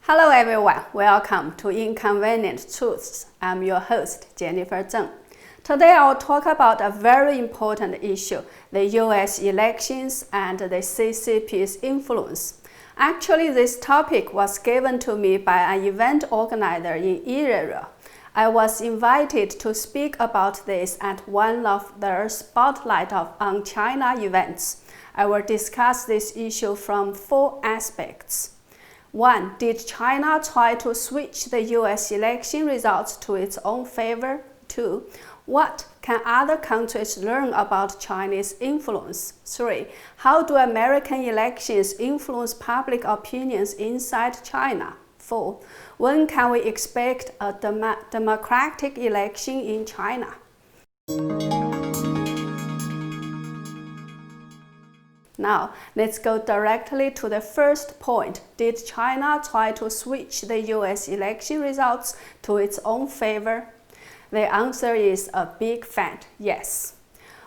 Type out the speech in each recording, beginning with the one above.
Hello everyone, welcome to Inconvenient Truths. I'm your host, Jennifer Zeng. Today I'll talk about a very important issue, the US elections and the CCP's influence. Actually, this topic was given to me by an event organizer in Israel. I was invited to speak about this at one of their Spotlight on China events. I will discuss this issue from 4 aspects. 1. Did China try to switch the US election results to its own favor? 2. What can other countries learn about Chinese influence? 3. How do American elections influence public opinions inside China? 4. When can we expect a democratic election in China? Now, let's go directly to the first point. Did China try to switch the US election results to its own favor? The answer is a big fat yes.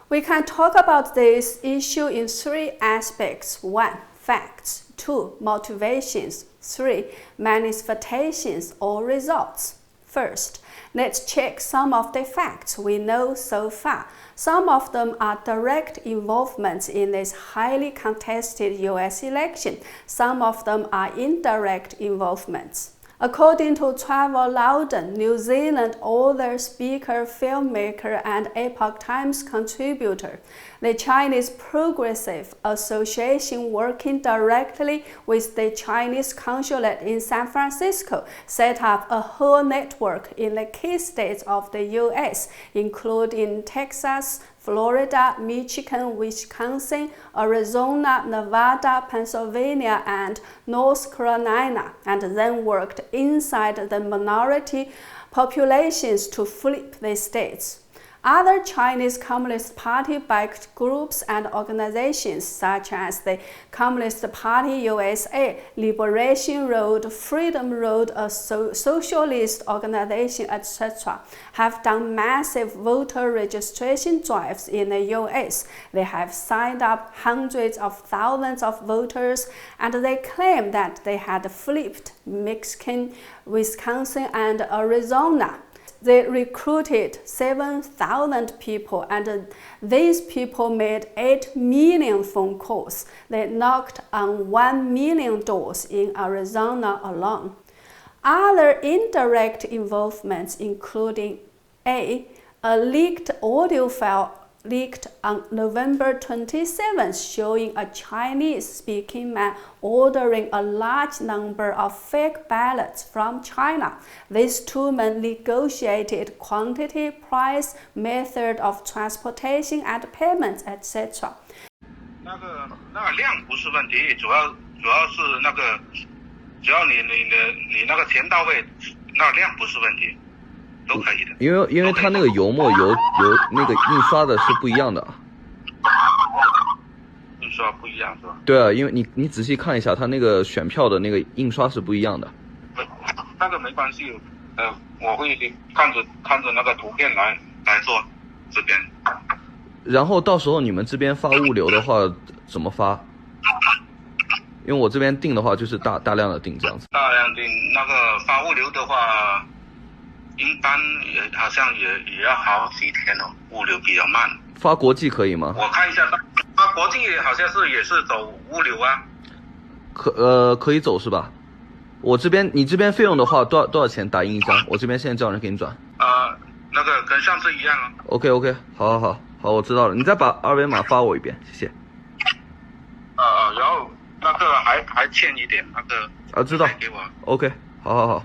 We can talk about this issue in 3 aspects. 1. Facts. 2. Motivations. 3. Manifestations or results. First, let's check some of the facts we know so far. Some of them are direct involvements in this highly contested US election. Some of them are indirect involvements. According to Trevor Loudon, New Zealand author, speaker, filmmaker, and Epoch Times contributor, the Chinese Progressive Association, working directly with the Chinese consulate in San Francisco, set up a whole network in the key states of the US, including Texas, Florida, Michigan, Wisconsin, Arizona, Nevada, Pennsylvania, and North Carolina, and then worked inside the minority populations to flip the states. Other Chinese Communist Party-backed groups and organizations such as the Communist Party USA, Liberation Road, Freedom Road, a socialist organization, etc., have done massive voter registration drives in the US. They have signed up hundreds of thousands of voters, and they claim that they had flipped Michigan, Wisconsin, and Arizona. They recruited 7,000 people, and these people made 8 million phone calls. They knocked on 1 million doors in Arizona alone. Other indirect involvements including A leaked audio file leaked on November 27th showing a Chinese-speaking man ordering a large number of fake ballots from China. These 2 men negotiated quantity, price, method of transportation and payments, etc. 那个量不是问题，主要是只要你那个钱到位，那量不是问题。都可以的，因为它那个油墨油那个印刷的是不一样的，印刷不一样是吧？对啊，因为你仔细看一下，它那个选票的那个印刷是不一样的。那个没关系，我会看着那个图片来做这边。然后到时候你们这边发物流的话怎么发？因为我这边订的话就是大量的订这样子。大量订那个发物流的话。一般好像也要好几天哦，物流比较慢。发国际可以吗？我看一下，发国际好像也是走物流啊。可以走是吧？你这边费用的话多少钱打印一张？我这边现在叫人给你转。那个跟上次一样啊。OK， 好，我知道了。你再把2维码发我一遍，谢谢。然后那个还欠一点那个。知道。给我。OK， 好。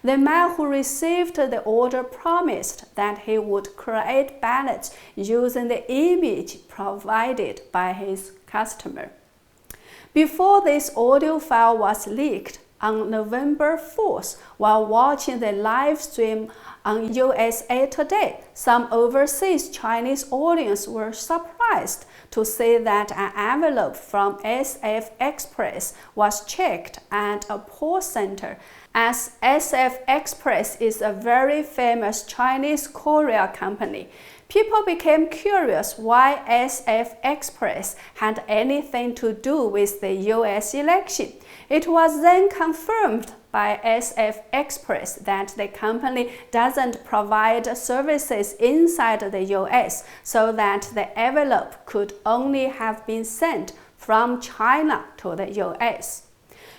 The man who received the order promised that he would create ballots using the image provided by his customer. Before this audio file was leaked, on November 4th, while watching the live stream on USA Today, some overseas Chinese audience were surprised to see that an envelope from SF Express was checked at a poll center, as SF Express is a very famous Chinese courier company. People became curious why SF Express had anything to do with the US election. It was then confirmed by SF Express that the company doesn't provide services inside the US, so that the envelope could only have been sent from China to the US.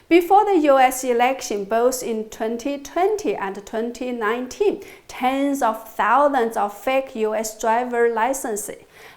Before the US election, both in 2020 and 2019, tens of thousands of fake US driver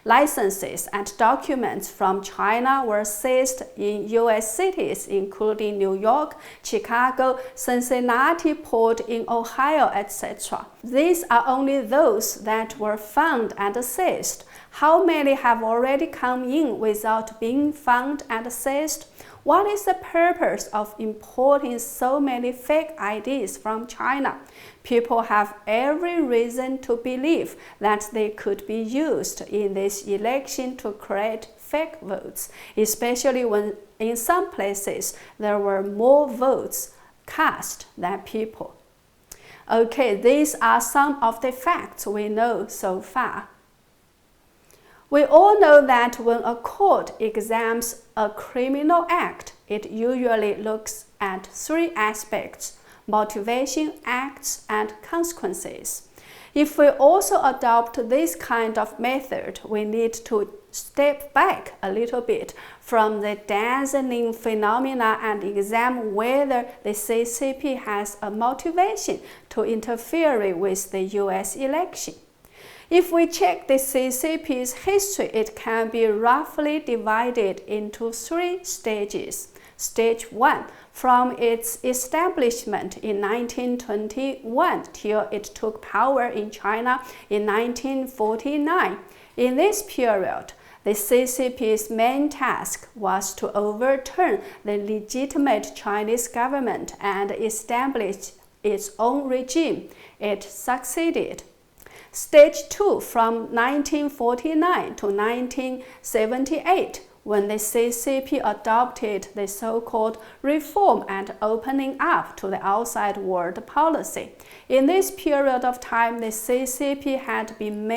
licenses and documents from China were seized in US cities, including New York, Chicago, Cincinnati, Port in Ohio, etc. These are only those that were found and seized. How many have already come in without being found and seized? What is the purpose of importing so many fake IDs from China? People have every reason to believe that they could be used in this election to create fake votes, especially when in some places there were more votes cast than people. Okay, these are some of the facts we know so far. We all know that when a court examines a criminal act, it usually looks at three aspects: motivation, acts, and consequences. If we also adopt this kind of method, we need to step back a little bit from the dazzling phenomena and examine whether the CCP has a motivation to interfere with the US election. If we check the CCP's history, it can be roughly divided into three stages. Stage 1, from its establishment in 1921 till it took power in China in 1949. In this period, the CCP's main task was to overturn the legitimate Chinese government and establish its own regime. It succeeded. Stage 2, from 1949 to 1978, when the CCP adopted the so-called reform and opening up to the outside world policy. In this period of time, the CCP had been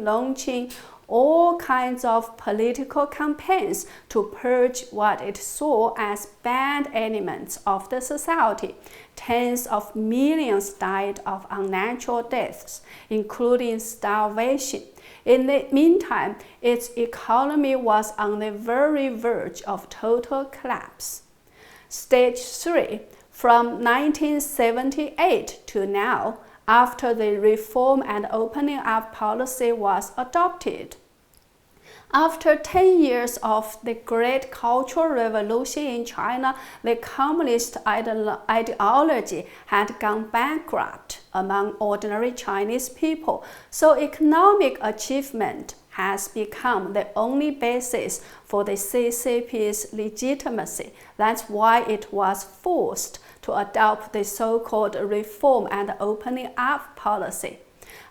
launching all kinds of political campaigns to purge what it saw as bad elements of the society. Tens of millions died of unnatural deaths, including starvation. In the meantime, its economy was on the very verge of total collapse. Stage 3, from 1978 to now, after the reform and opening up policy was adopted. After 10 years of the Great Cultural Revolution in China, the communist ideology had gone bankrupt among ordinary Chinese people, so economic achievement has become the only basis for the CCP's legitimacy. That's why it was forced to adopt the so-called reform and opening up policy.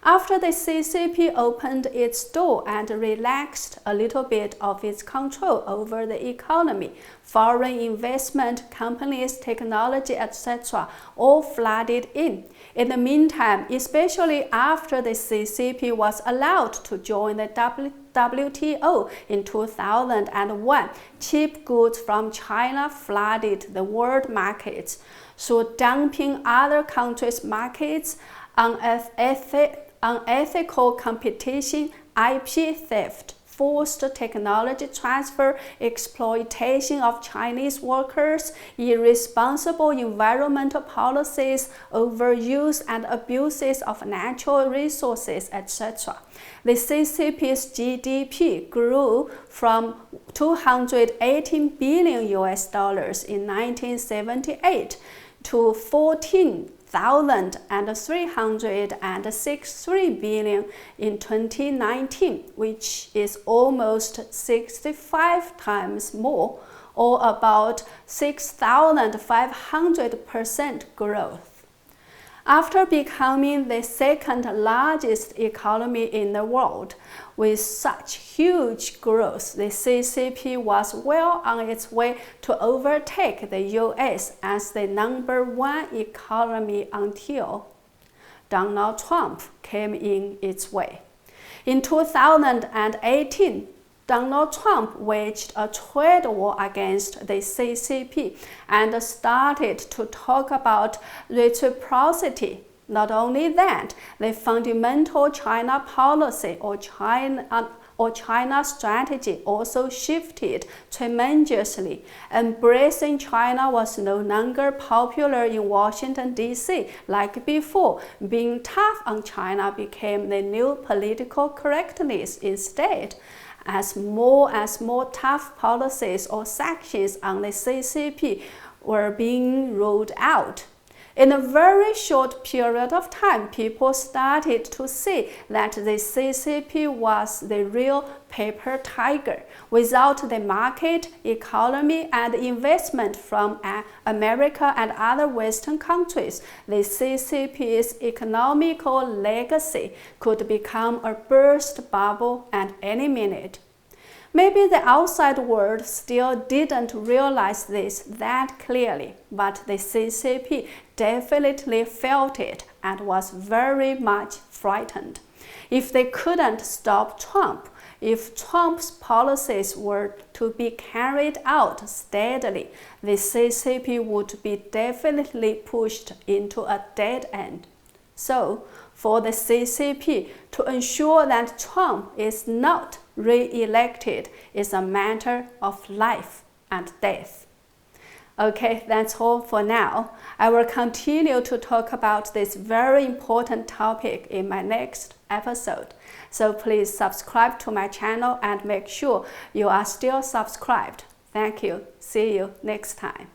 After the CCP opened its door and relaxed a little bit of its control over the economy, foreign investment, companies, technology, etc. all flooded in. In the meantime, especially after the CCP was allowed to join the WTO in 2001, cheap goods from China flooded the world markets. So dumping other countries' markets, unethical competition, IP theft, forced technology transfer, exploitation of Chinese workers, irresponsible environmental policies, overuse and abuses of natural resources, etc. The CCP's GDP grew from $218 billion in 1978 to 14,363 billion in 2019, which is almost 65 times more, or about 6,500% growth. After becoming the second largest economy in the world, with such huge growth, the CCP was well on its way to overtake the US as the #1 economy until Donald Trump came in its way. In 2018, Donald Trump waged a trade war against the CCP and started to talk about reciprocity. Not only that, the fundamental China policy or China strategy also shifted tremendously. Embracing China was no longer popular in Washington, D.C. like before. Being tough on China became the new political correctness instead. As more tough policies or sanctions on the CCP were being rolled out. In a very short period of time, people started to see that the CCP was the real paper tiger. Without the market, economy, and investment from America and other Western countries, the CCP's economical legacy could become a burst bubble at any minute. Maybe the outside world still didn't realize this that clearly, but the CCP definitely felt it and was very much frightened. If they couldn't stop Trump, if Trump's policies were to be carried out steadily, the CCP would be definitely pushed into a dead end. So, for the CCP to ensure that Trump is not re-elected is a matter of life and death. Okay, that's all for now. I will continue to talk about this very important topic in my next episode. So please subscribe to my channel and make sure you are still subscribed. Thank you. See you next time.